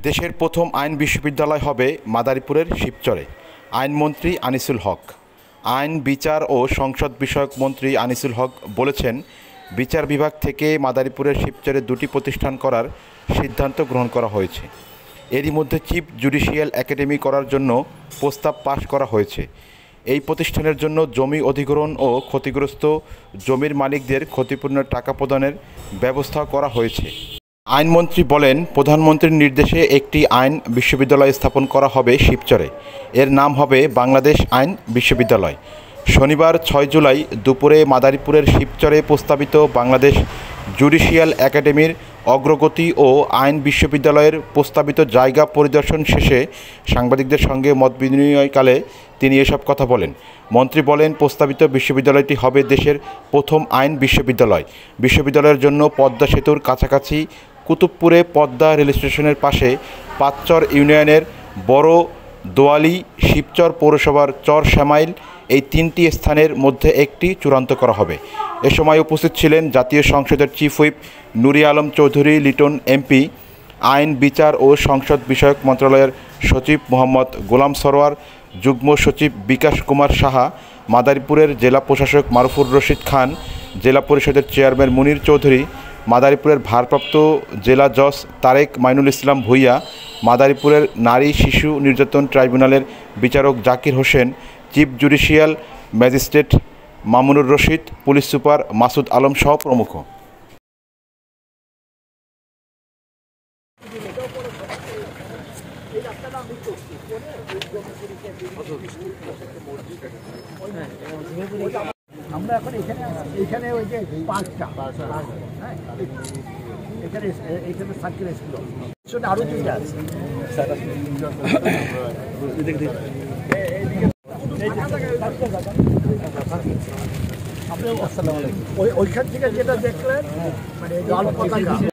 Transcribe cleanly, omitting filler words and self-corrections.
দেশের প্রথম আইন বিশ্ববিদ্যালয় হবে মাদারীপুরের শিবচরে। আইনমন্ত্রী আনিসুল হক। আইন, বিচার ও সংসদ বিষয়ক মন্ত্রী আনিসুল হক বলেছেন, বিচার বিভাগ থেকে মাদারীপুরের শিবচরে দুটি প্রতিষ্ঠান করার সিদ্ধান্ত গ্রহণ করা হয়েছে। এরই মধ্যে চিফ জুডিশিয়াল একাডেমি করার জন্য প্রস্তাব পাশ করা হয়েছে। এই প্রতিষ্ঠানের জন্য জমি অধিগ্রহণ ও ক্ষতিগ্রস্ত জমির মালিকদের ক্ষতিপূরণের টাকা প্রদানের ব্যবস্থা করা হয়েছে। আইনমন্ত্রী বলেন, প্রধানমন্ত্রীর নির্দেশে একটি আইন বিশ্ববিদ্যালয় স্থাপন করা হবে শিবচরে। এর নাম হবে বাংলাদেশ আইন বিশ্ববিদ্যালয়। শনিবার 6 জুলাই দুপুরে মাদারীপুরের শিবচরে প্রস্তাবিত বাংলাদেশ জুডিশিয়াল একাডেমির অগ্রগতি ও আইন বিশ্ববিদ্যালয়ের প্রস্তাবিত জায়গা পরিদর্শন শেষে সাংবাদিকদের সঙ্গে মতবিনিময়কালে তিনি এসব কথা বলেন। মন্ত্রী বলেন, প্রস্তাবিত বিশ্ববিদ্যালয়টি হবে দেশের প্রথম আইন বিশ্ববিদ্যালয়। বিশ্ববিদ্যালয়ের জন্য পদ্মা সেতুর কাছাকাছি কুতুবপুরে পদ্মা রেল স্টেশনের পাশে পাঁচচর ইউনিয়নের বড় দোয়ালি, শিবচর পৌরসভার চর শ্যামাইল এই তিনটি স্থানের মধ্যে একটি চূড়ান্ত করা হবে। এ সময় উপস্থিত ছিলেন জাতীয় সংসদের চিফ হুইপ নুরি আলম চৌধুরী লিটন এমপি, আইন, বিচার ও সংসদ বিষয়ক মন্ত্রণালয়ের সচিব মোহাম্মদ গোলাম সরোয়ার, যুগ্ম সচিব বিকাশ কুমার সাহা, মাদারীপুরের জেলা প্রশাসক মারুফুর রশিদ খান, জেলা পরিষদের চেয়ারম্যান মুনির চৌধুরী, মাদারীপুরের ভারপ্রাপ্ত জেলা জজ তারেক মাইনুল ইসলাম ভূঁইয়া, মাদারীপুরের নারী শিশু নির্যাতন ট্রাইব্যুনালের বিচারক Zakir Hossain, chief judicial magistrate Mamunur Rashid, police super Masud Alam সহ প্রমুখ। আমরা এখন এখানে ওই যে পাঁচটা এখানে সার্কেল স্কুল আরো দুইটা আছে। ওইখান থেকে যেটা দেখলেন মানে লাল পতাকা